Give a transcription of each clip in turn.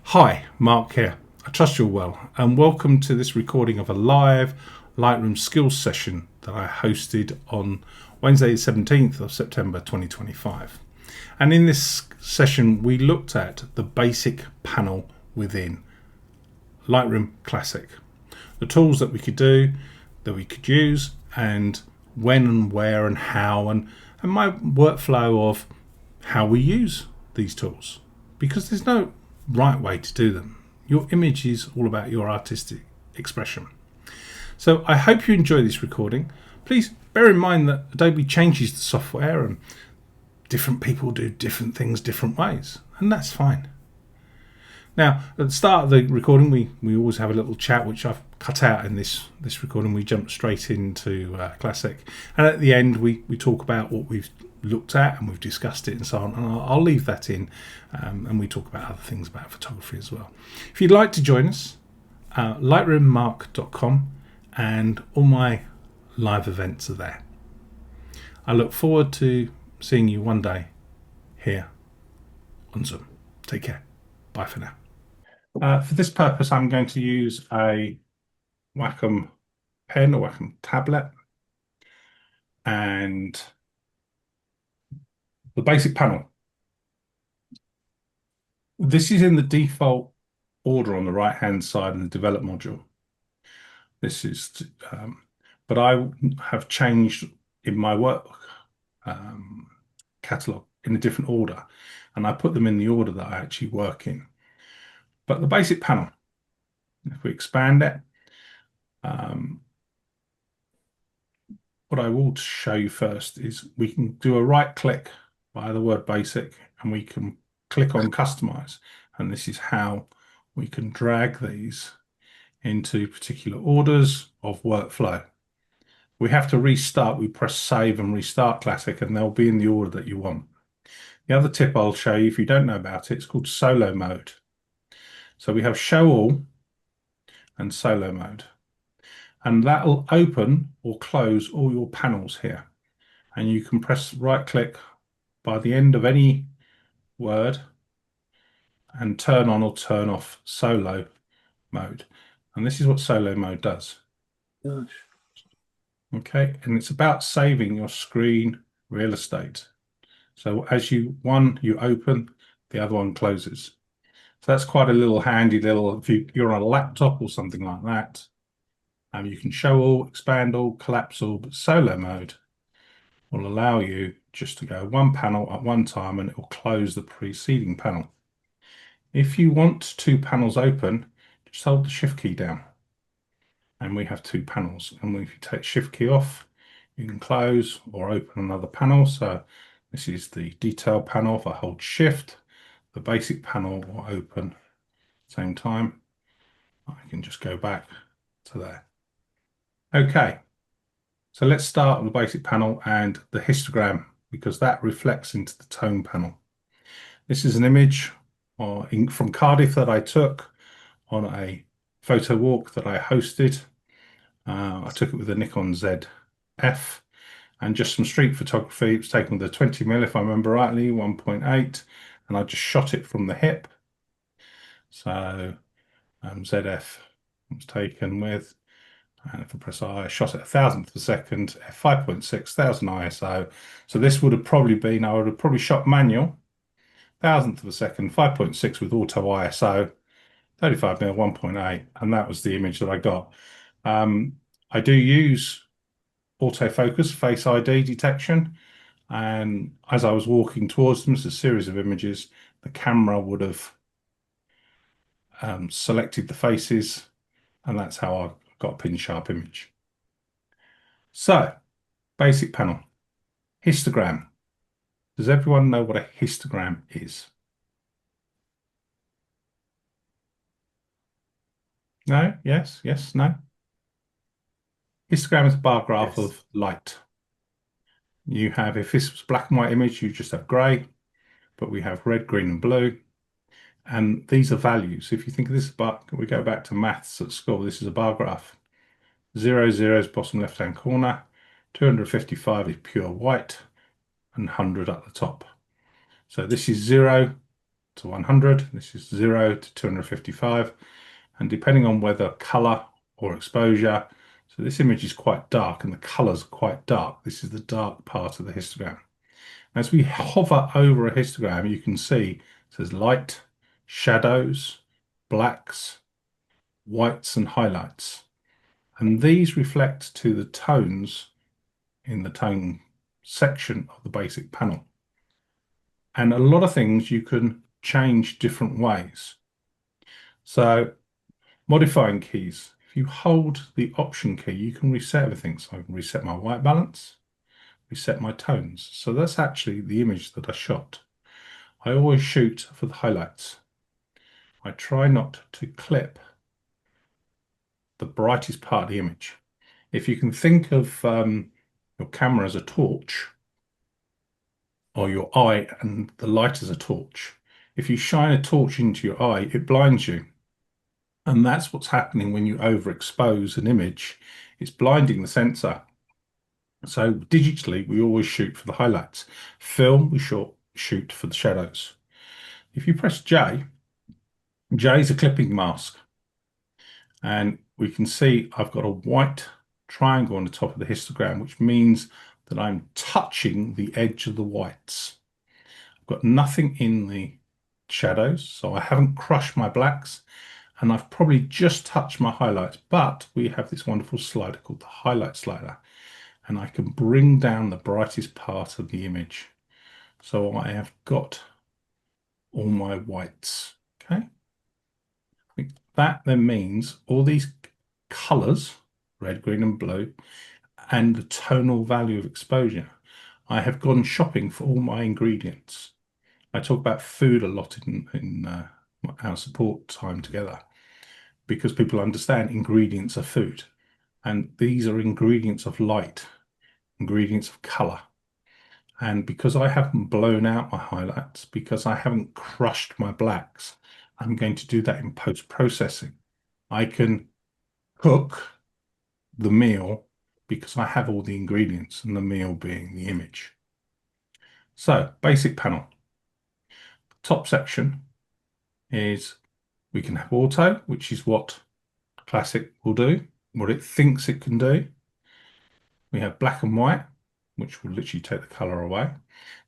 Hi, Mark here. I trust you're well, and welcome to this recording of a live Lightroom skills session that I hosted on Wednesday, the 17th of September 2025. And in this session, we looked at the basic panel within Lightroom Classic, the tools that we could do, that we could use, and when and where and how, and my workflow of how we use these tools. Because there's no right way to do them. Your image is all about your artistic expression. So I hope you enjoy this recording. Please bear in mind that Adobe changes the software and different people do different things different ways, and that's fine. Now, at the start of the recording, we always have a little chat, which I've cut out in this recording. We jump straight into Classic. And at the end, we talk about what we've looked at and we've discussed it and so on. And I'll leave that in, and we talk about other things about photography as well. If you'd like to join us, lightroommark.com, and all my live events are there. I look forward to seeing you one day here on Zoom. Take care. Bye for now. For this purpose, I'm going to use a Wacom pen or Wacom tablet and the basic panel. This is in the default order on the right hand side in the develop module. This is, but I have changed in my work catalog in a different order, and I put them in the order that I actually work in. But the basic panel, if we expand it, what I will show you first is we can do a right click by the word basic and we can click on customize, and this is how we can drag these into particular orders of workflow. We have to restart. We press save and restart Classic and they'll be in the order that you want. The other tip I'll show you, if you don't know about it, it's called solo mode. So we have show all and solo mode, and that'll open or close all your panels here. And you can press right click by the end of any word and turn on or turn off solo mode. And this is what solo mode does. Gosh. Okay, and it's about saving your screen real estate. So as one you open, the other one closes. So that's quite a little handy little, if you're on a laptop or something like that, you can show all, expand all, collapse all, but solo mode will allow you just to go one panel at one time and it will close the preceding panel. If you want two panels open, just hold the shift key down and we have two panels. And if you take shift key off, you can close or open another panel. So this is the detail panel. If I hold shift, the basic panel will open at the same time. I can just go back to there. Okay, so let's start with the basic panel and the histogram, because that reflects into the tone panel. This is an image from Cardiff that I took on a photo walk that I hosted. I took it with a Nikon ZF and just some street photography. It was taken with a 20mm, if I remember rightly, 1.8, and I just shot it from the hip. So ZF was taken with, and if I press I shot at 1,000th of a second, 5.6, 1000 ISO. So this would have probably been, I would have probably shot manual, 1,000th of a second, 5.6 with auto ISO, 35mm 1.8, and that was the image that I got. I do use autofocus, face ID detection, and as I was walking towards them, it's a series of images, the camera would have selected the faces, and that's how I got a pin sharp image. So, basic panel. Histogram. Does everyone know what a histogram is? No? Yes? Yes? No? Histogram is a bar graph of light. You have, if this was black and white image, you just have grey, but we have red, green, and blue. And these are values. If you think of this bar, we go back to maths at school, this is a bar graph. 0, 0 is bottom left-hand corner, 255 is pure white, and 100 at the top. So this is 0, to 100. This is 0 to 255. And depending on whether color or exposure, so this image is quite dark and the colors are quite dark. This is the dark part of the histogram. As we hover over a histogram, you can see it says light, shadows, blacks, whites, and highlights. And these reflect to the tones in the tone section of the basic panel. And a lot of things you can change different ways. So modifying keys. If you hold the Option key, you can reset everything. So I can reset my white balance, reset my tones. So that's actually the image that I shot. I always shoot for the highlights. I try not to clip the brightest part of the image. If you can think of your camera as a torch, or your eye and the light as a torch, if you shine a torch into your eye, it blinds you. And that's what's happening when you overexpose an image. It's blinding the sensor. So digitally, we always shoot for the highlights. Film, we shoot for the shadows. If you press J, J is a clipping mask. And we can see I've got a white triangle on the top of the histogram, which means that I'm touching the edge of the whites. I've got nothing in the shadows, so I haven't crushed my blacks, and I've probably just touched my highlights, but we have this wonderful slider called the highlight slider, and I can bring down the brightest part of the image. So I have got all my whites, okay? That then means all these colors, red, green, and blue, and the tonal value of exposure. I have gone shopping for all my ingredients. I talk about food a lot in our support time together because people understand ingredients are food. And these are ingredients of light, ingredients of color. And because I haven't blown out my highlights, because I haven't crushed my blacks, I'm going to do that in post-processing. I can cook the meal because I have all the ingredients, and the meal being the image. So, basic panel. Top section is we can have auto, which is what Classic will do, what it thinks it can do. We have black and white, which will literally take the color away.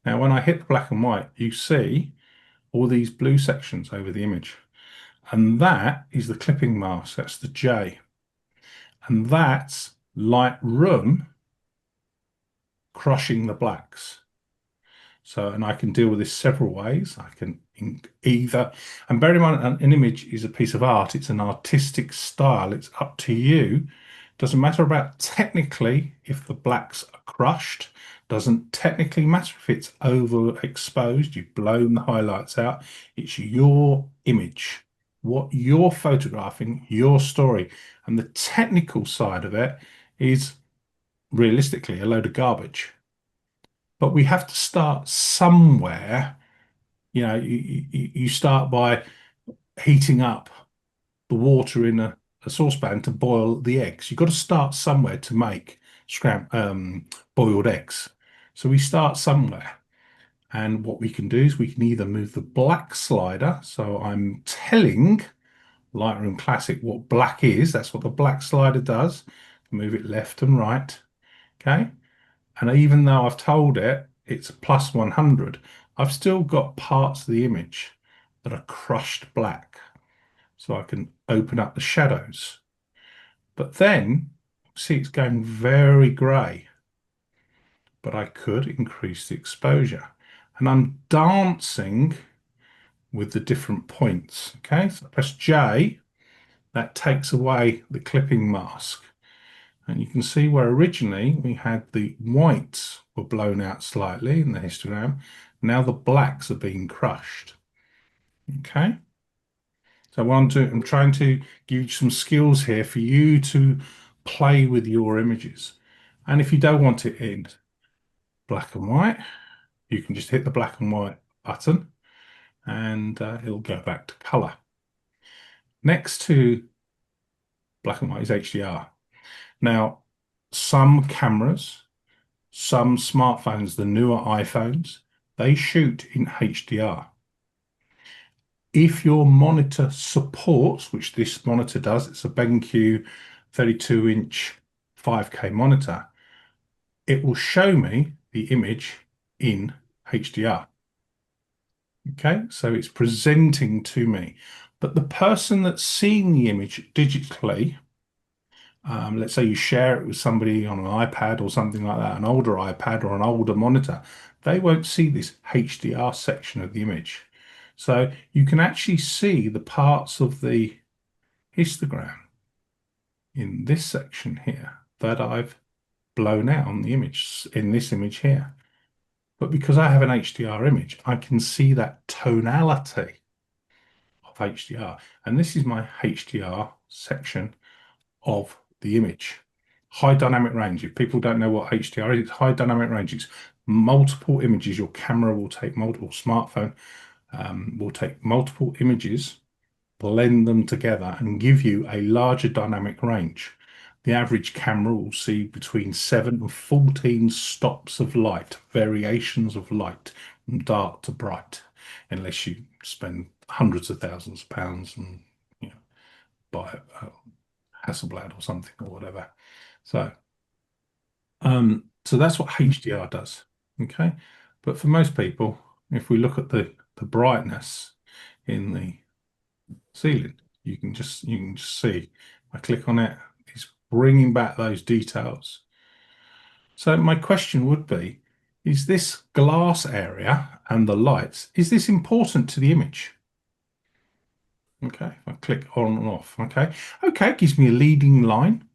Now, when I hit the black and white, you see all these blue sections over the image. And that is the clipping mask, that's the J. And that's Lightroom crushing the blacks. So, and I can deal with this several ways. I can either, and bear in mind, an image is a piece of art. It's an artistic style. It's up to you. Doesn't matter about technically if the blacks are crushed. Doesn't technically matter if it's overexposed. You've blown the highlights out. It's your image, what you're photographing, your story. And the technical side of it is realistically a load of garbage. But we have to start somewhere. You start by heating up the water in a saucepan to boil the eggs. You've got to start somewhere to make boiled eggs. So we start somewhere. And what we can do is we can either move the black slider. So I'm telling Lightroom Classic what black is. That's what the black slider does. Move it left and right. Okay. And even though I've told it it's plus 100, I've still got parts of the image that are crushed black. So I can open up the shadows. But then, see, it's going very grey. But I could increase the exposure. And I'm dancing with the different points. Okay, so I press J, that takes away the clipping mask. And you can see where originally we had the whites were blown out slightly in the histogram. Now the blacks are being crushed. Okay. So I'm trying to give you some skills here for you to play with your images. And if you don't want it in black and white, you can just hit the black and white button and it'll go back to color. Next to black and white is HDR. Now, some cameras, some smartphones, the newer iPhones, they shoot in HDR. If your monitor supports, which this monitor does, it's a BenQ 32-inch 5K monitor, it will show me the image in HDR. Okay, so it's presenting to me. But the person that's seeing the image digitally, let's say you share it with somebody on an iPad or something like that, an older iPad or an older monitor, they won't see this HDR section of the image. So you can actually see the parts of the histogram in this section here that I've blown out on the image, in this image here. But because I have an HDR image, I can see that tonality of HDR. And this is my HDR section of the image. High dynamic range. If people don't know what HDR is, it's high dynamic range. It's multiple images. Your camera will take multiple, smartphone will take multiple images, blend them together, and give you a larger dynamic range. The average camera will see between 7 and 14 stops of light, variations of light, from dark to bright, unless you spend hundreds of thousands of pounds and you know, buy a Hasselblad or something or whatever. So, so that's what HDR does. Okay, but for most people, if we look at the brightness in the ceiling, you can just see. I click on it, it's bringing back those details. So my question would be, is this glass area and the lights, is this important to the image? Okay, if I click on and off, okay. Okay, it gives me a leading line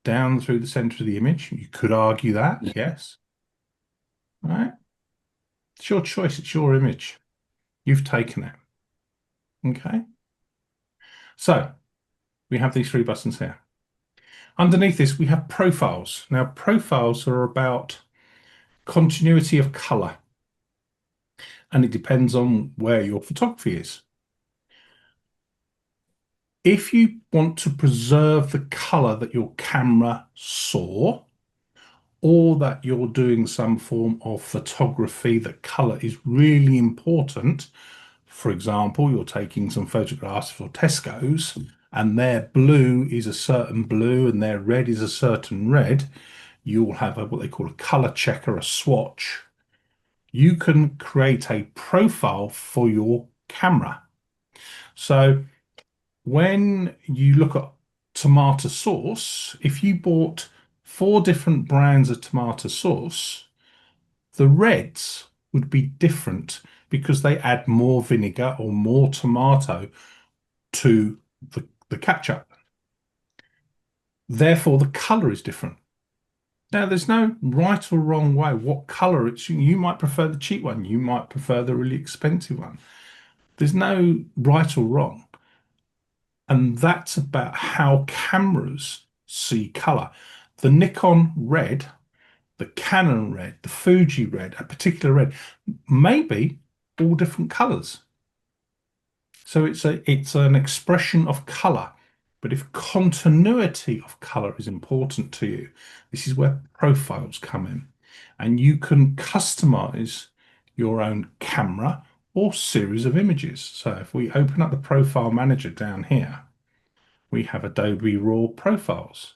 down through the center of the image. You could argue that, yes. All right. It's your choice, it's your image. You've taken it. Okay. So we have these three buttons here. Underneath this, we have profiles. Now, profiles are about continuity of color, and it depends on where your photography is. If you want to preserve the color that your camera saw, or that you're doing some form of photography that color is really important, for example, you're taking some photographs for Tesco's and their blue is a certain blue and their red is a certain red, you'll have what they call a color checker, a swatch. You can create a profile for your camera. So when you look at tomato sauce, if you bought 4 different brands of tomato sauce, the reds would be different because they add more vinegar or more tomato to the ketchup. Therefore, the color is different. Now, there's no right or wrong way what color it's. You might prefer the cheap one, you might prefer the really expensive one. There's no right or wrong. And that's about how cameras see color. The Nikon red, the Canon red, the Fuji red, a particular red, may be all different colors. So it's an expression of color. But if continuity of color is important to you, this is where profiles come in. And you can customize your own camera or series of images. So if we open up the profile manager down here, we have Adobe Raw profiles,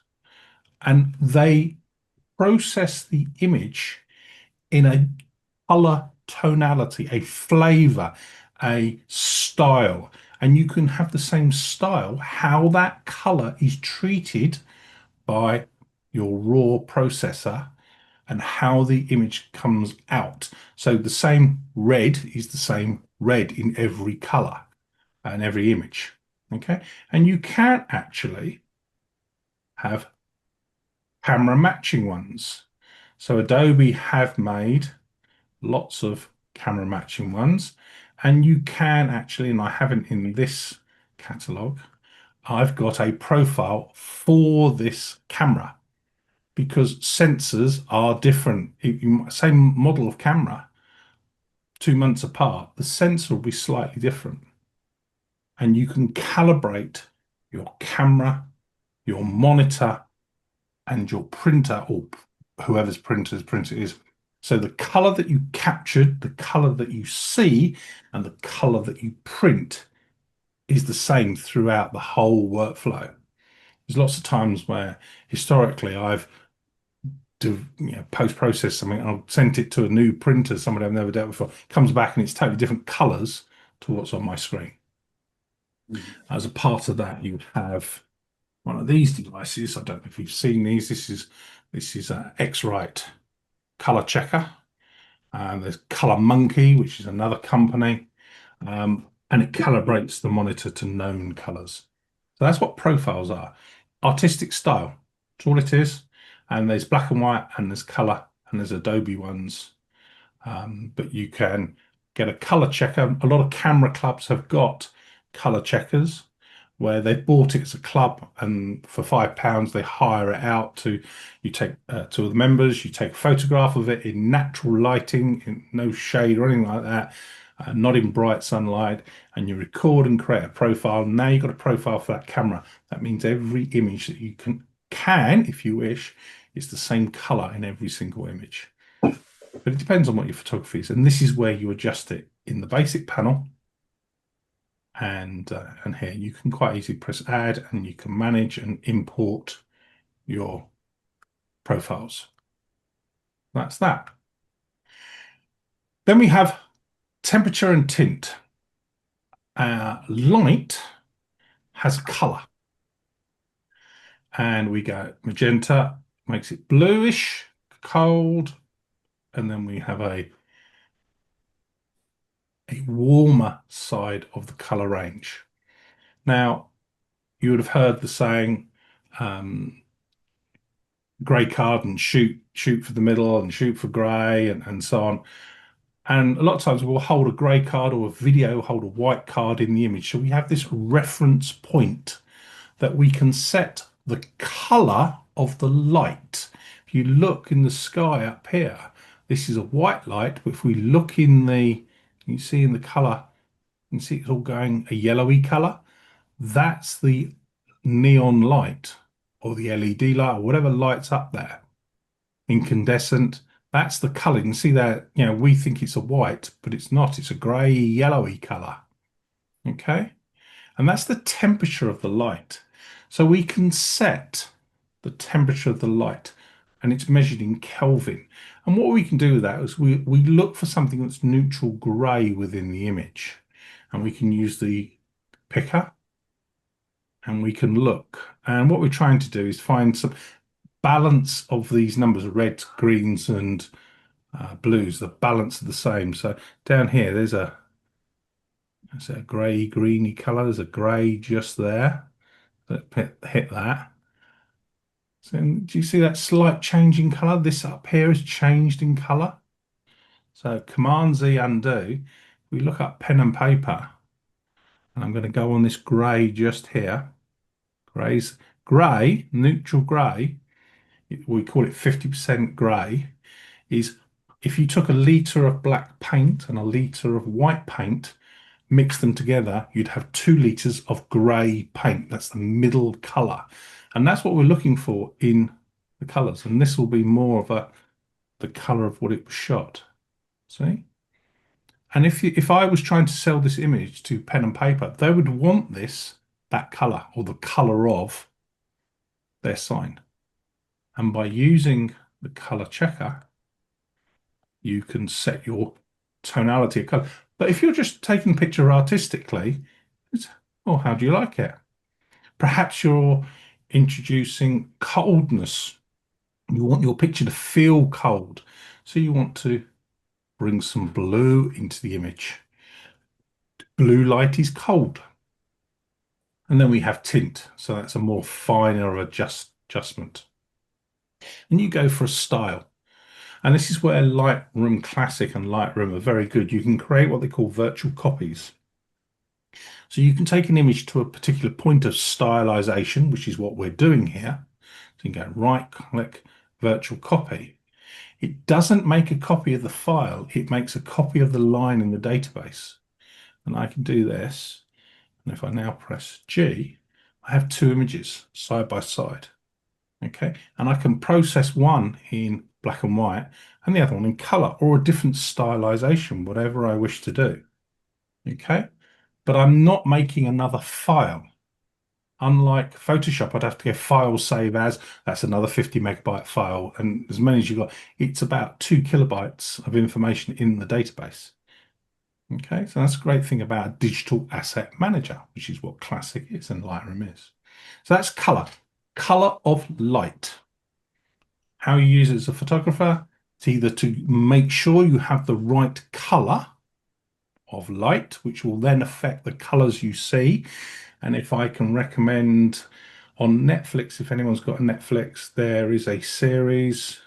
and they process the image in a color tonality, a flavor, a style, and you can have the same style, how that color is treated by your raw processor and how the image comes out. So the same red is the same red in every color and every image. Okay, and you can actually have camera matching ones. So Adobe have made lots of camera matching ones, and you can actually, and I haven't in this catalog, I've got a profile for this camera because sensors are different. Same model of camera, 2 months apart, the sensor will be slightly different. And you can calibrate your camera, your monitor, and your printer, or whoever's printer is, So the color that you captured, the color that you see, and the color that you print is the same throughout the whole workflow. There's lots of times where historically I've post-processed something, I'll send it to a new printer, somebody I've never dealt with before, comes back and it's totally different colors to what's on my screen. Mhm. As a part of that, you have one of these devices. I don't know if you've seen these. This is an X-Rite color checker. And there's Color Monkey, which is another company, and it calibrates the monitor to known colors. So that's what profiles are. Artistic style. That's all it is. And there's black and white, and there's color, and there's Adobe ones. But you can get a color checker. A lot of camera clubs have got color checkers where they've bought it as a club, and for £5 they hire it out to you take to the members. You take a photograph of it in natural lighting, in no shade or anything like that, not in bright sunlight, and you record and create a profile. Now you've got a profile for that camera. That means every image that you can, if you wish, is the same color in every single image. But it depends on what your photography is, and this is where you adjust it in the basic panel. And here you can quite easily press add, and you can manage and import your profiles. That's that. Then we have temperature and tint. Light has color, and we go magenta, makes it bluish, cold, and then we have a warmer side of the color range. Now, you would have heard the saying, um, grey card and shoot for the middle and shoot for grey and so on. And a lot of times we'll hold a grey card, or a video hold a white card in the image. So we have this reference point that we can set the color of the light. If you look in the sky up here, this is a white light, but if we look in you see in the color, you can see it's all going a yellowy color. That's the neon light, or the LED light, or whatever lights up there. Incandescent, that's the color. You can see that, we think it's a white, but it's not. It's a grey, yellowy color. Okay. And that's the temperature of the light. So we can set the temperature of the light, and it's measured in Kelvin. And what we can do with that is we look for something that's neutral grey within the image. And we can use the picker, and we can look. And what we're trying to do is find some balance of these numbers, reds, greens, and blues. The balance are the same. So down here, there's a grey, greeny colour. There's a grey just there. So hit that. So do you see that slight change in colour? This up here has changed in colour. So Command Z undo. We look up pen and paper, and I'm going to go on this grey just here. Grey, neutral grey. We call it 50% grey. Is if you took a litre of black paint and a litre of white paint, mix them together, you'd have 2 litres of grey paint. That's the middle colour. And that's what we're looking for in the colours. And this will be more of the colour of what it was shot. See? And if I was trying to sell this image to pen and paper, they would want that colour, or the colour of their sign. And by using the colour checker, you can set your tonality of color. But if you're just taking a picture artistically, how do you like it? Perhaps you're introducing coldness. You want your picture to feel cold. So you want to bring some blue into the image. Blue light is cold. And then we have tint. So that's a more finer adjustment. And you go for a style. And this is where Lightroom Classic and Lightroom are very good. You can create what they call virtual copies. So you can take an image to a particular point of stylization, which is what we're doing here. So you can go right click, virtual copy. It doesn't make a copy of the file. It makes a copy of the line in the database. And I can do this. And if I now press G, I have 2 images side by side. Okay. And I can process one in black and white and the other one in color, or a different stylization, whatever I wish to do. Okay, but I'm not making another file. Unlike Photoshop, I'd have to go file save as, that's another 50 megabyte file, and as many as you've got, it's about 2 kilobytes of information in the database. Okay, so that's a great thing about a digital asset manager, which is what Classic is and Lightroom is. So that's color, color of light. How you use it as a photographer, it's either to make sure you have the right color of light, which will then affect the colors you see. And if I can recommend on Netflix, if anyone's got a Netflix, there is a series,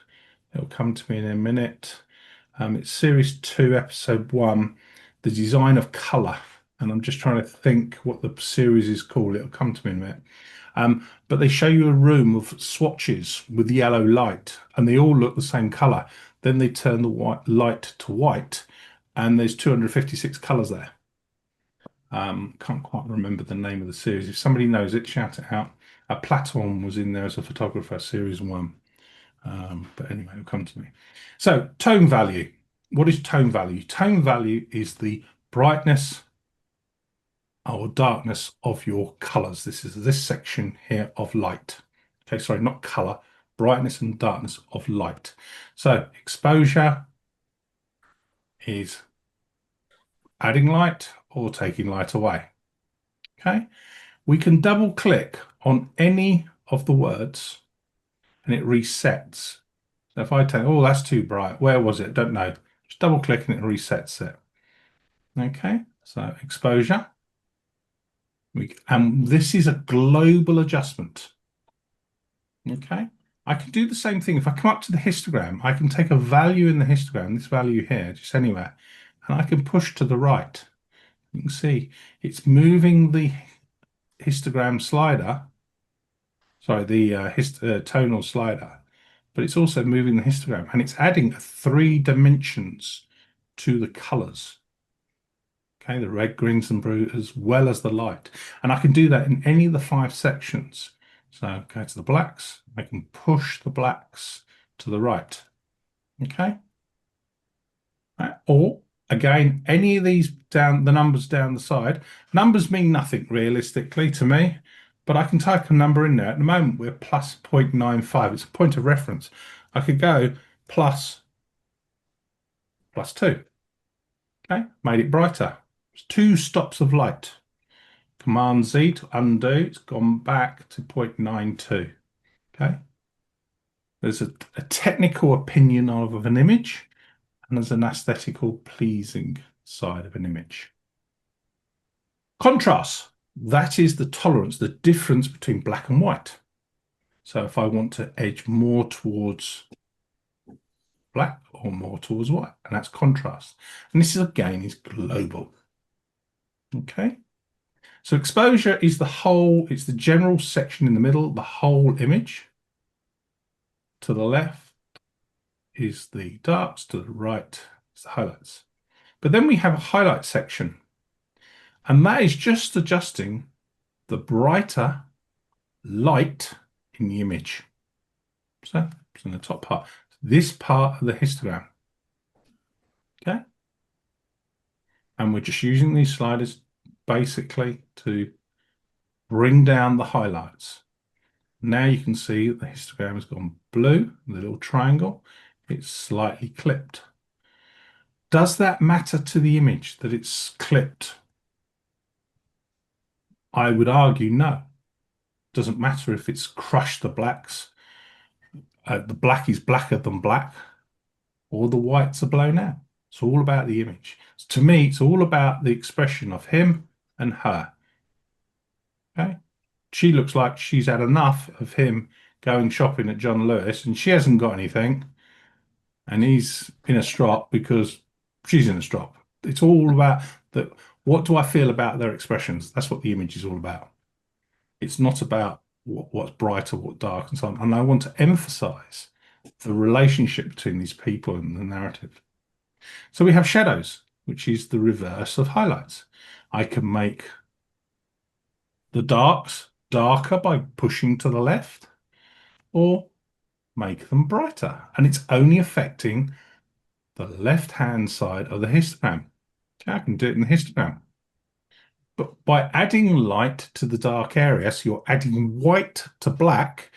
it'll come to me in a minute. It's series 2, episode 1, the design of color. And I'm just trying to think what the series is called. It'll come to me in a minute. But they show you a room of swatches with yellow light, and they all look the same color. Then they turn the white light to white, and there's 256 colors there. Can't quite remember the name of the series. If somebody knows it, shout it out. Platon was in there as a photographer, series 1. But anyway, it'll come to me. So tone value. What is tone value? Tone value is the brightness or darkness of your colors. This is this section here of light. Okay, sorry, not color, brightness and darkness of light. So exposure is adding light or taking light away. Okay, we can double click on any of the words and it resets. So if I take, oh, that's too bright. Where was it? Don't know. Just double click and it resets it. Okay, so exposure. And this is a global adjustment. Okay, I can do the same thing. If I come up to the histogram, I can take a value in the histogram, this value here, just anywhere, and I can push to the right. You can see it's moving the histogram slider, sorry, the tonal slider, but it's also moving the histogram, and it's adding 3 dimensions to the colors. Okay, the red, greens, and blue, as well as the light. And I can do that in any of the 5 sections. So go to the blacks, I can push the blacks to the right. Okay. Or again, any of these down, the numbers down the side. Numbers mean nothing realistically to me, but I can type a number in there. At the moment, we're plus 0.95. It's a point of reference. I could go plus 2. Okay, made it brighter. It's 2 stops of light. Command Z to undo, it's gone back to 0.92. Okay. There's a technical opinion of an image, and there's an aesthetical pleasing side of an image. Contrast, that is the tolerance, the difference between black and white. So if I want to edge more towards black or more towards white, and that's contrast. And this is again is global. Okay. So exposure is the whole, it's the general section in the middle, the whole image. To the left is the darks, to the right is the highlights. But then we have a highlight section, and that is just adjusting the brighter light in the image. So it's in the top part, this part of the histogram. Okay. And we're just using these sliders basically to bring down the highlights. Now you can see that the histogram has gone blue, the little triangle, it's slightly clipped. Does that matter to the image that it's clipped? I would argue no. Doesn't matter if it's crushed the blacks. The black is blacker than black, or the whites are blown out. It's all about the image. To me, it's all about the expression of him and her. Okay. She looks like she's had enough of him going shopping at John Lewis, and she hasn't got anything, and he's in a strop because she's in a strop. It's all about that. What do I feel about their expressions? That's what the image is all about. It's not about what's bright or what dark and so on. And I want to emphasize the relationship between these people and the narrative. So we have shadows, which is the reverse of highlights. I can make the darks darker by pushing to the left, or make them brighter. And it's only affecting the left-hand side of the histogram. Okay, I can do it in the histogram. But by adding light to the dark area, so you're adding white to black,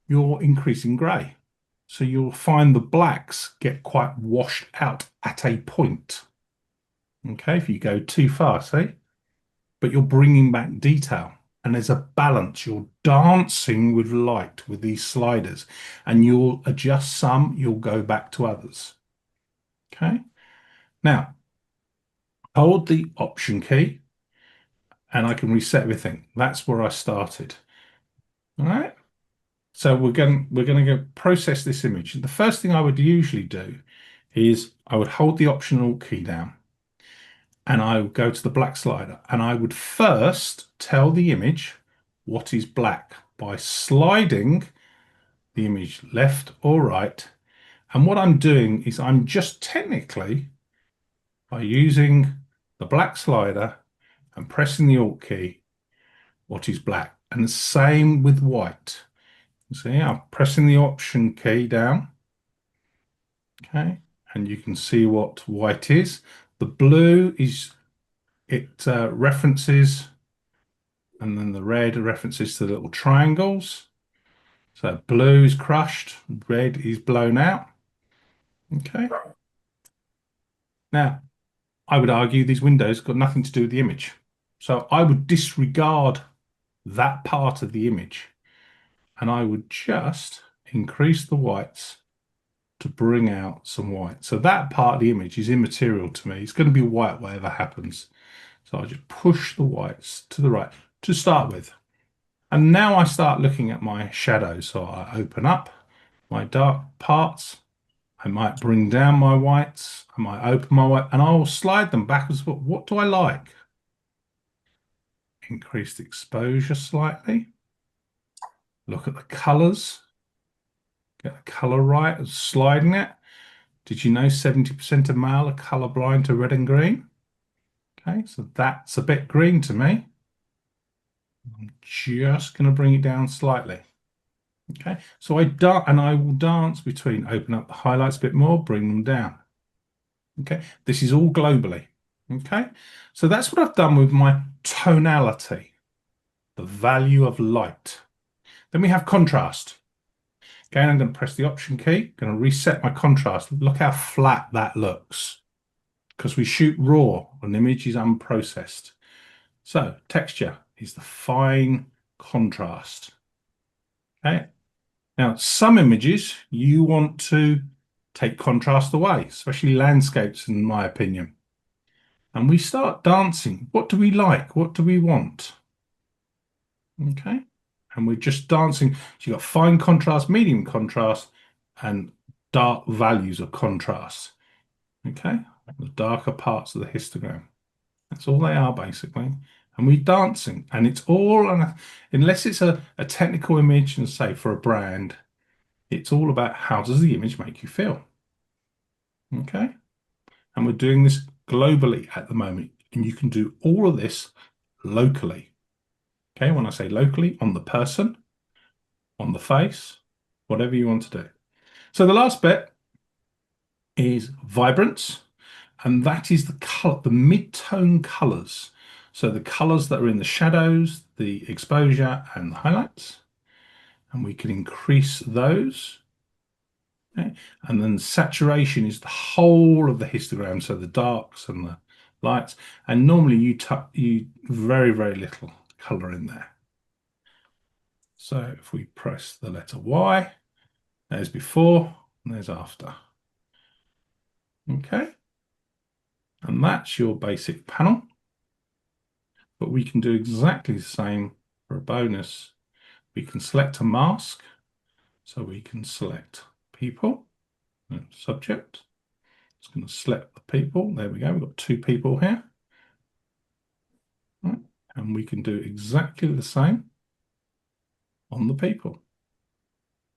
you're increasing grey. So you'll find the blacks get quite washed out at a point. Okay, if you go too far, see? But you're bringing back detail. And there's a balance. You're dancing with light with these sliders, and you'll adjust some, you'll go back to others. Okay. Now, hold the Option key, and I can reset everything. That's where I started. All right. So we're going to go process this image. The first thing I would usually do is I would hold the Option Alt key down, and I would go to the black slider, and I would first tell the image what is black by sliding the image left or right. And what I'm doing is I'm just technically, by using the black slider and pressing the Alt key, what is black. And the same with white. See, I'm pressing the Option key down. Okay, and you can see what white is. The blue is references, and then the red references to the little triangles. So blue is crushed, red is blown out. Okay. Now, I would argue these windows got nothing to do with the image. So I would disregard that part of the image, and I would just increase the whites to bring out some white. So that part of the image is immaterial to me. It's going to be white whatever happens. So I just push the whites to the right to start with. And now I start looking at my shadows. So I open up my dark parts. I might bring down my whites. I might open my white, and I will slide them backwards. But what do I like? Increase the exposure slightly. Look at the colors. Get the color right, sliding it. Did you know 70% of male are colorblind to red and green? Okay, so that's a bit green to me. I'm just going to bring it down slightly. Okay, so I will dance between open up the highlights a bit more, bring them down. Okay, this is all globally. Okay, so that's what I've done with my tonality, the value of light. Then we have contrast. Again, I'm going to press the Option key, going to reset my contrast. Look how flat that looks, because we shoot raw, an image is unprocessed. So texture is the fine contrast. Okay. Now, some images you want to take contrast away, especially landscapes, in my opinion. And we start dancing. What do we like? What do we want? Okay. And we're just dancing. So you've got fine contrast, medium contrast, and dark values of contrast. Okay. The darker parts of the histogram. That's all they are, basically. And we're dancing. And it's all, unless it's a technical image, and say for a brand, it's all about how does the image make you feel. Okay. And we're doing this globally at the moment. And you can do all of this locally. Okay. When I say locally, on the person, on the face, whatever you want to do. So the last bit is vibrance. And that is the color, the mid-tone colors. So the colors that are in the shadows, the exposure, and the highlights. And we can increase those. Okay. And then saturation is the whole of the histogram, so the darks and the lights. And normally you very, very little color in there. So if we press the letter Y, there's before and there's after. Okay. And that's your basic panel. But we can do exactly the same for a bonus. We can select a mask. So we can select people, subject. It's going to select the people. There we go. We've got two people here. Right. And we can do exactly the same on the people.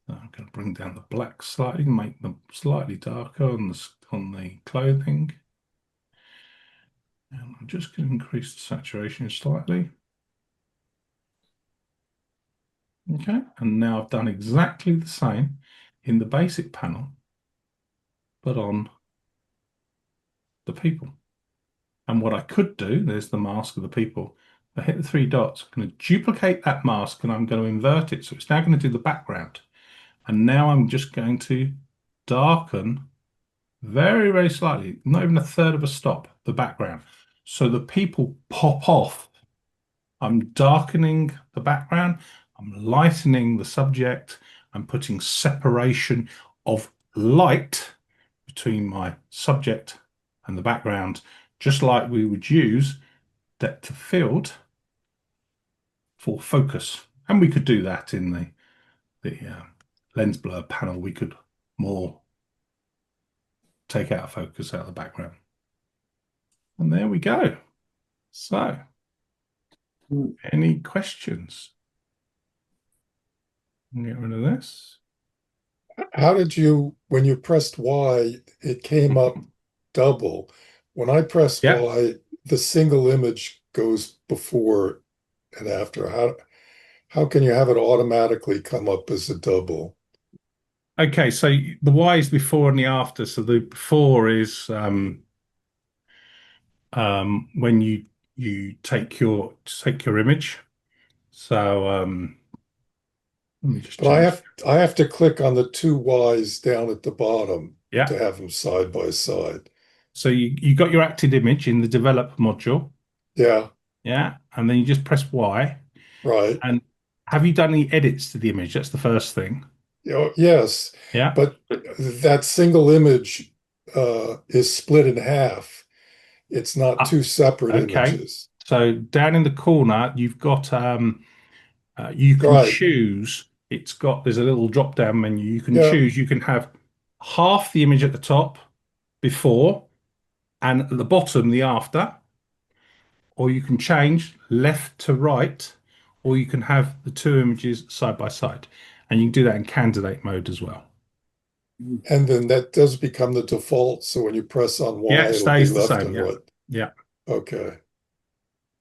So I'm going to bring down the black slightly, make them slightly darker on the clothing. And I'm just going to increase the saturation slightly. Okay, and now I've done exactly the same. in the basic panel, but on the people. And what I could do, there's the mask of the people. I hit the three dots, I'm going to duplicate that mask and I'm going to invert it. So it's now going to do the background. And now I'm just going to darken very, very slightly, not even a third of a stop, the background. So the people pop off. I'm darkening the background, I'm lightening the subject, I'm putting separation of light between my subject and the background, just like we would use depth of field for focus. And we could do that in the lens blur panel. We could more take out focus out of the background. And there we go. So, any questions? Get rid of this. How did you, when you pressed Y, it came up double. When I press Yeah. Y, the single image goes before and after. How can you have it automatically come up as a double? Okay, so the Y is before and the after. So the before is when you take your image. So let me just But I change. have I have to click on the two Y's down at the bottom Yeah. to have them side by side. So you got your active image in the develop module. Yeah, Yeah. And then you just press Y. right. And have you done any edits to the image? That's the first thing. Yes, Yeah. but that single image is split in half. It's not Ah, two separate okay. images. So down in the corner, you've got you can Right. choose. There's a little drop down menu. You can Yeah. choose. You can have half the image at the top before and at the bottom the after, or you can change left to right, or you can have the two images side by side. And you can do that in candidate mode as well. And then that does become the default. So when you press on Yeah, Y, it it'll be stays the left same. and Yeah. right. Yeah. Okay.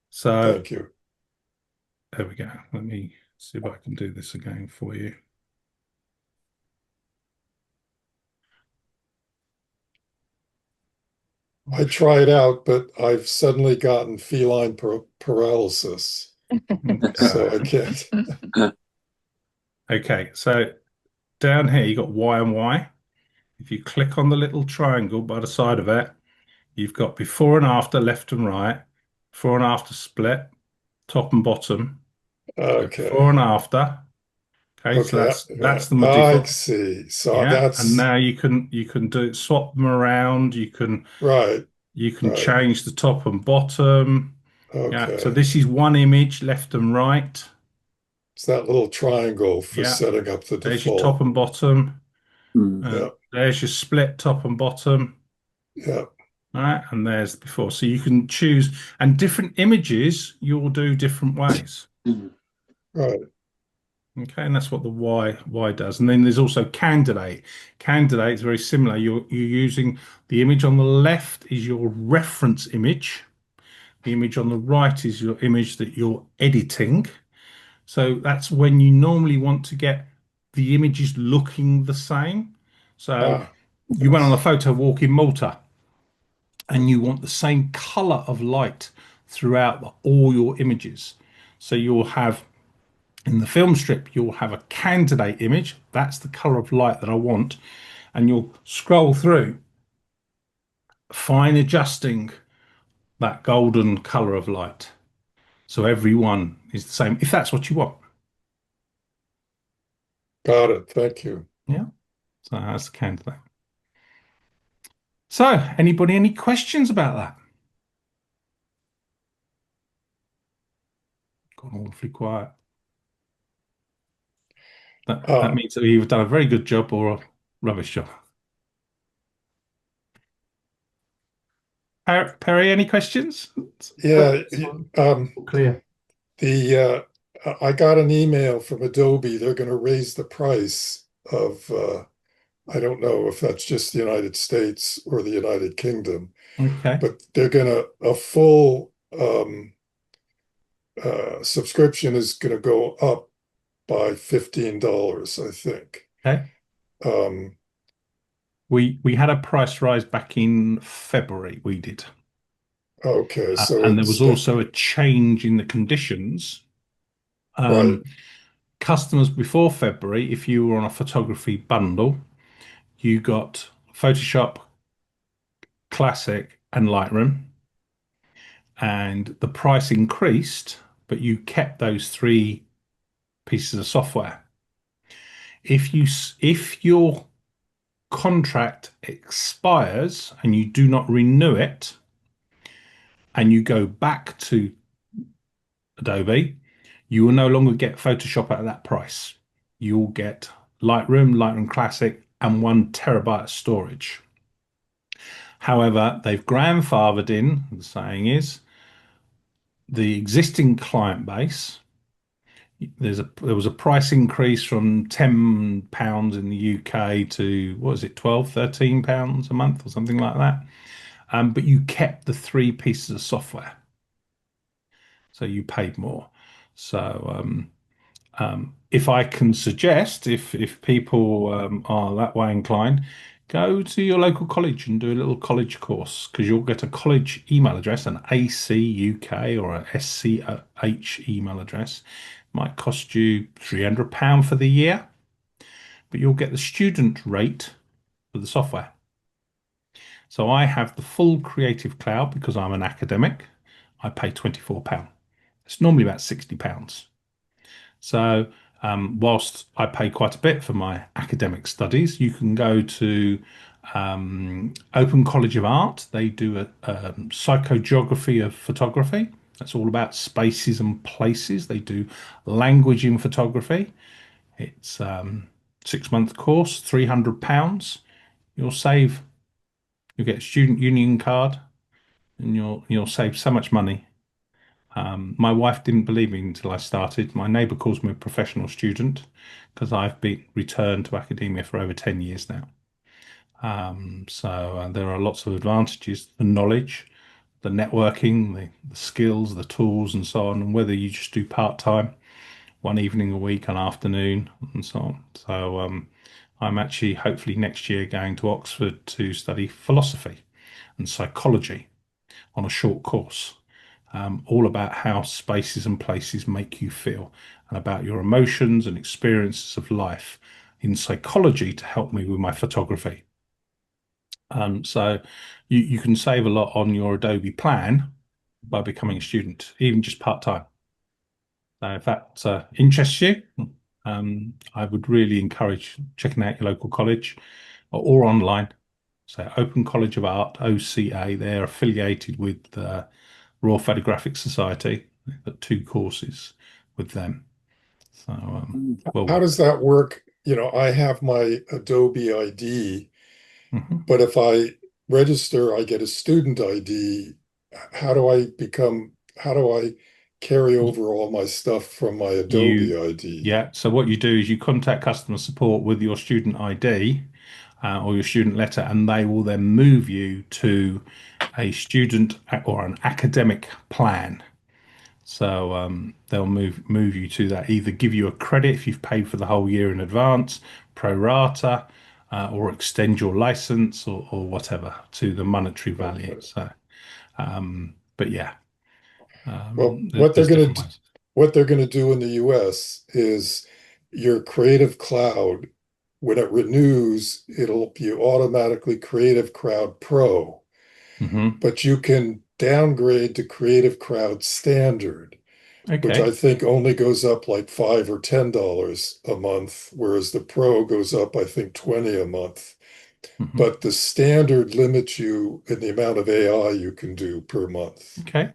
So Thank you. there we go. Let me see if I can do this again for you. I try it out, but I've suddenly gotten feline paralysis. So I can't. Okay, so down here you got Y and Y. If you click on the little triangle by the side of it, you've got before and after, left and right, before and after split, top and bottom. So before Okay. and after. Okay, so Okay. that's the I default. see. So Yeah, and that's now you can do swap them around. right. You can Right. change the top and bottom. Yeah, so Okay. this is one image, left and right. It's that little triangle for Yeah, setting up the there's your top default. and bottom. Yeah. There's your split top and bottom. Yeah. All right, and there's before. So you can choose, and different images you'll do different ways. Right. Okay, and that's what the Y does. And then there's also candidate. Candidate is very similar. You're using the image on the left is your reference image. The image on the right is your image that you're editing. So that's when you normally want to get the images looking the same. So Ah, you went on a photo walk in Malta and you want the same color of light throughout all your images. So you'll have in the film strip, you'll have a candidate image. That's the color of light that I want. And you'll scroll through, fine adjusting that golden color of light. So every one is the same, if that's what you want. got it. Thank you. Yeah. So that's the candidate. So, anybody, any questions about that? Gone awfully quiet. That Uh, means that we've done a very good job or a rubbish job. Perry, any questions? yeah. This one Um, clear. the I got an email from Adobe. They're going to raise the price of I don't know if that's just the United States or the United Kingdom, Okay. but they're going to a full subscription is going to go up by $15, I think. Okay. Um, We had a price rise back in February, we did. okay, so And there was it's also a change in the conditions. right. Um, Customers before February, if you were on a photography bundle, you got Photoshop, Classic, and Lightroom, and the price increased, but you kept those three pieces of software. If your contract expires and you do not renew it, and you go back to Adobe, you will no longer get Photoshop at that price. You'll get Lightroom, Lightroom Classic, and 1 terabyte of storage. However, they've grandfathered in, the saying is, the existing client base. There was a price increase from £10 in the UK to what was it, 12, £13 a month or something like that. But you kept the three pieces of software, so you paid more. So if I can suggest, if people are that way inclined, go to your local college and do a little college course because you'll get a college email address, an AC UK or a SCH email address. Might cost you £300 for the year, but you'll get the student rate for the software. So I have the full Creative Cloud because I'm an academic. I pay £24. It's normally about £60. So, whilst I pay quite a bit for my academic studies, you can go to Open College of Art. They do a psychogeography of photography. That's all about spaces and places. They do language in photography. It's 6 month course, £300. You'll save. You'll get a student union card, and you'll save so much money. My wife didn't believe me until I started. My neighbour calls me a professional student because I've been returned to academia for over 10 years now. So there are lots of advantages, the knowledge, the networking, the skills, the tools, and so on, and whether you just do part-time, 1 evening a week, an afternoon, and so on. So I'm actually hopefully next year going to Oxford to study philosophy and psychology on a short course, all about how spaces and places make you feel and about your emotions and experiences of life in psychology to help me with my photography. So you can save a lot on your Adobe plan by becoming a student, even just part-time. So if that interests you, I would really encourage checking out your local college or online. So Open College of Art, OCA, they're affiliated with Royal Photographic Society. They've got two courses with them. So, well How worth does that work? I have my Adobe ID, it. but if I register, I get a student ID. How do I carry over all my stuff from my Adobe You, ID? yeah. So what you do is you contact customer support with your student ID or your student letter, and they will then move you to a student or an academic plan. So they'll move you to that. Either give you a credit if you've paid for the whole year in advance, pro rata, or extend your license or whatever to the monetary value. Okay. So, but yeah, Well, there's different ways. what they're going to do in the US is your Creative Cloud, when it renews, it'll be automatically Creative Cloud Pro, Hmm. but you can downgrade to Creative Cloud Standard, which I Okay. think only goes up like $5 or $10 a month, whereas the Pro goes up, I think, 20 a month. Hmm. But the standard limits you in the amount of AI you can do per month. Okay.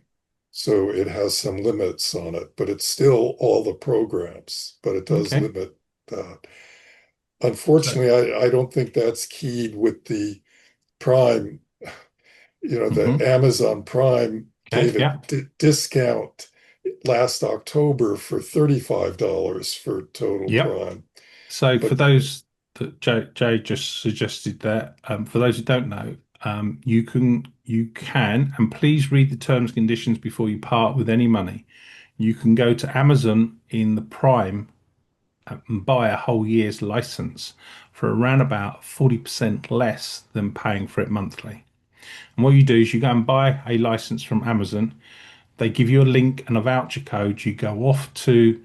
So it has some limits on it, but it's still all the programs, but it does Okay. limit that. So, Unfortunately, I don't think that's keyed with the Prime. The hmm. Amazon Prime Okay. gave a Yeah. discount last October for $35 for total Yep. Prime. So for But those that Jay just suggested there, for those who don't know, you can, and please read the terms and conditions before you part with any money. You can go to Amazon in the Prime and buy a whole year's license for around about 40% less than paying for it monthly. And what you do is you go and buy a license from Amazon. They give you a link and a voucher code. You go off to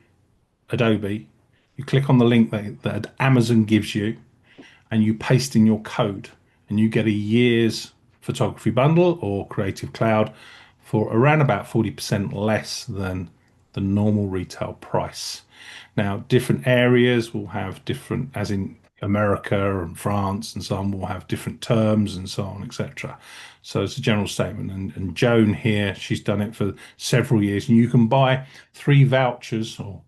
Adobe, you click on the link that Amazon gives you, and you paste in your code, and you get a year's photography bundle or Creative Cloud for around about 40% less than the normal retail price. Now, different areas will have different, as in America and France and so on, will have different terms and so on, etc. So it's a general statement. And Joan here, she's done it for several years, and you can buy 3 vouchers, or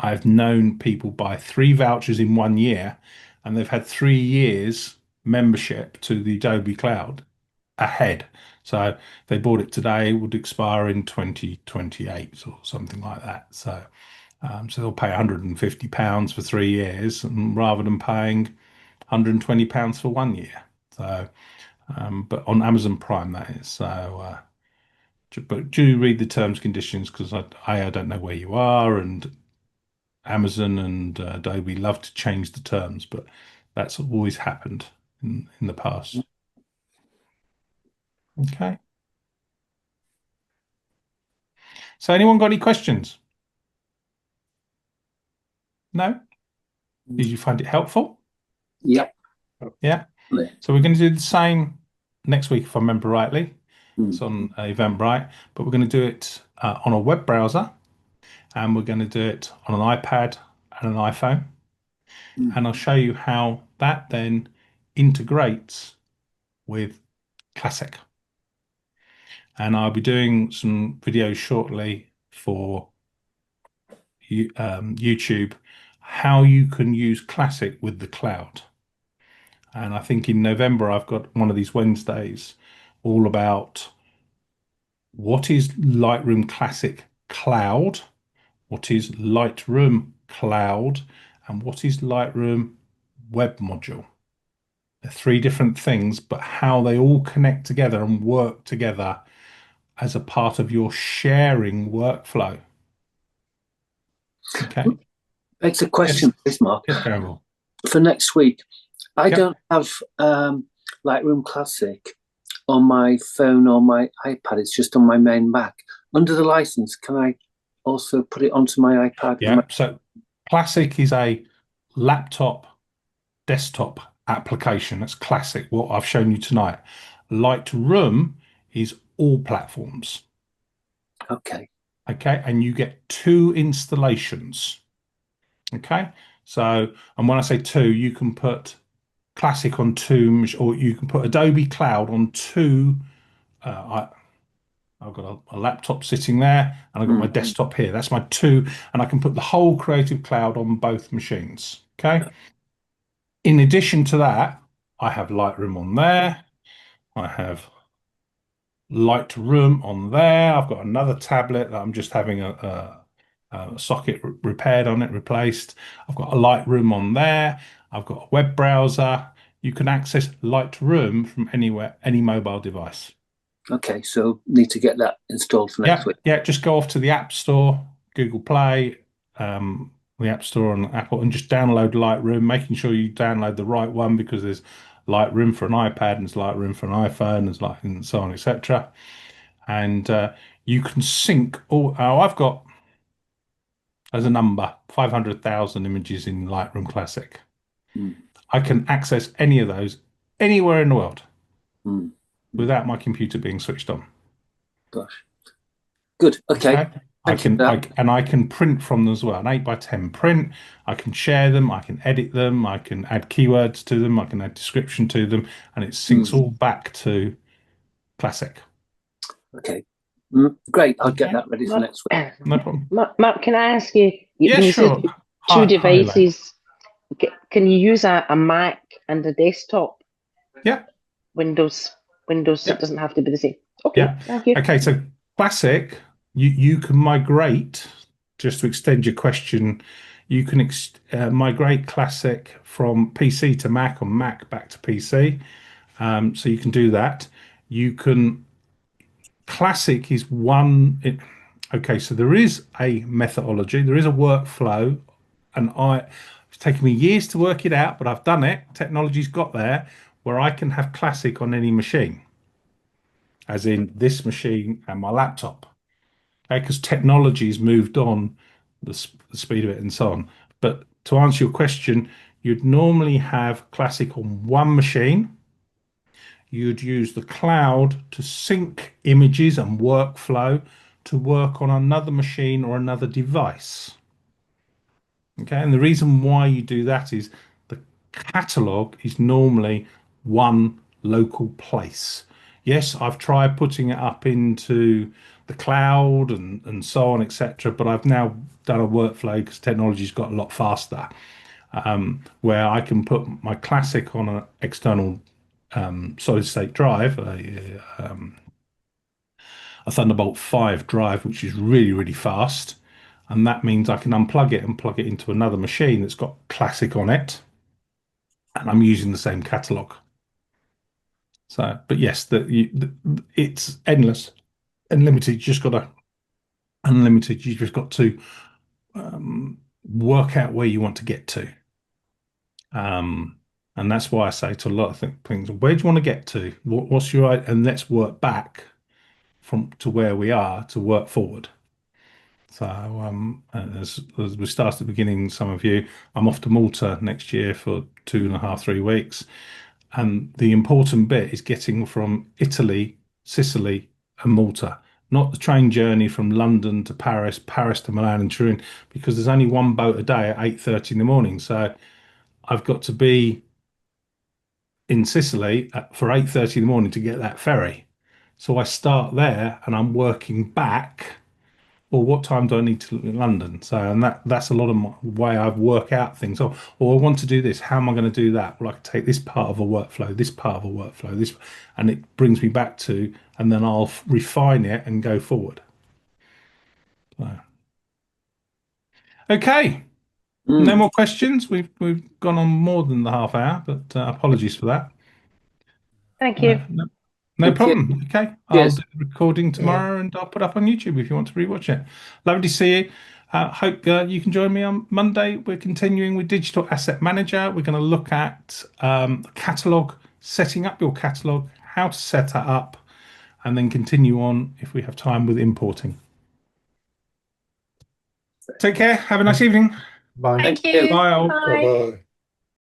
I've known people buy 3 vouchers in 1 year, and they've had 3 years membership to the Adobe Cloud ahead. So they bought it today, it would expire in 2028 or something like that. So they'll pay £150 for 3 years, and rather than paying £120 for 1 year. So, but on Amazon Prime that is. But do read the terms and conditions, because I don't know where you are, and Amazon and Adobe love to change the terms, but that's always happened in the past. Okay. So anyone got any questions? No? Did you find it helpful? Yep. Yeah. So we're going to do the same next week, if I remember rightly. It's on Eventbrite, but we're going to do it on a web browser, and we're going to do it on an iPad and an iPhone. And I'll show you how that then integrates with Classic. And I'll be doing some videos shortly for YouTube, how you can use Classic with the cloud. And I think in November, I've got one of these Wednesdays all about what is Lightroom Classic Cloud, what is Lightroom Cloud, and what is Lightroom Web Module. They're 3 different things, but how they all connect together and work together as a part of your sharing workflow. Okay. It's a question, Yes, Mark. yes, Campbell. For next week, I Yep. don't have Lightroom Classic on my phone or my iPad. It's just on my main Mac. Under the license, can I also put it onto my iPad? Yeah. So Classic is a laptop desktop application. That's Classic, what I've shown you tonight. Lightroom is all platforms. Okay. Okay. And you get 2 installations. Okay. So, and when I say 2, you can put Classic on 2, or you can put Adobe Cloud on 2. I've got a laptop sitting there, and I've got my desktop here. That's my 2, and I can put the whole Creative Cloud on both machines. Okay. In addition to that, I have Lightroom on there. I have Lightroom on there. I've got another tablet that I'm just having a socket repaired on it, replaced. I've got a Lightroom on there. I've got a web browser. You can access Lightroom from anywhere, any mobile device. Okay, so need to get that installed for next week. Yeah, just go off to the App Store, Google Play, the App Store on Apple, and just download Lightroom, making sure you download the right one, because there's Lightroom for an iPad and there's Lightroom for an iPhone, and so on, etc. And you can sync all. Oh, I've got, as a number, 500,000 images in Lightroom Classic. I can access any of those anywhere in the world without my computer being switched on. Gosh. Good. Okay. I can print from them as well. An 8x10 print. I can share them. I can edit them. I can add keywords to them. I can add description to them, and it syncs all back to Classic. Okay. Great. I'll get that ready for next week. No problem. Mark, can I ask you? Yeah, sure. Two devices. Can you use a Mac and a desktop? Yeah. Windows. It doesn't have to be the same. Okay. Yeah. Thank you. Okay. So Classic, you can migrate. Just to extend your question, you can migrate Classic from PC to Mac, or Mac back to PC. So you can do that. You can. Classic is one. Okay, so there is a methodology, there is a workflow and it's taken me years to work it out, but I've done it. Technology's got there where I can have classic on any machine, as in this machine and my laptop. Okay, because technology's moved on, the speed of it and so on. But to answer your question, you'd normally have classic on one machine. You'd use the cloud to sync images and workflow to work on another machine or another device. Okay, and the reason why you do that is the catalog is normally one local place. Yes, I've tried putting it up into the cloud and so on, etc. But I've now done a workflow because technology's got a lot faster, where I can put my classic on an external solid state drive, a Thunderbolt 5 drive, which is really, really fast. And that means I can unplug it and plug it into another machine that's got classic on it. And I'm using the same catalog. So, but yes, it's endless, unlimited. Unlimited. You just got to work out where you want to get to. And that's why I say to a lot of things, where do you want to get to? What's your, and let's work back from to where we are to work forward. So as we start at the beginning, some of you, I'm off to Malta next year for 2.5, 3 weeks. And the important bit is getting from Italy, Sicily and Malta, not the train journey from London to Paris, Paris to Milan and Turin, because there's only one boat a day at 8:30 in the morning. So I've got to be in Sicily for 8:30 in the morning to get that ferry. So I start there and I'm working back. Well, what time do I need to in London? So, and that's a lot of my way I work out things. I want to do this. How am I going to do that? Well, I can take this part of a workflow, this part of a workflow, this, and it brings me back to, and then I'll refine it and go forward. So. Okay. No more questions. We've gone on more than the half hour, but apologies for that. Thank you. No problem. Okay. I'll Yes. do the recording tomorrow and I'll put up on YouTube if you want to rewatch it. Lovely to see you. Hope you can join me on Monday. We're continuing with Digital Asset Manager. We're going to look at catalog, setting up your catalog, how to set that up, and then continue on if we have time with importing. Take care. Have a nice evening. Bye. Thank you. Bye all. Bye. Bye-bye.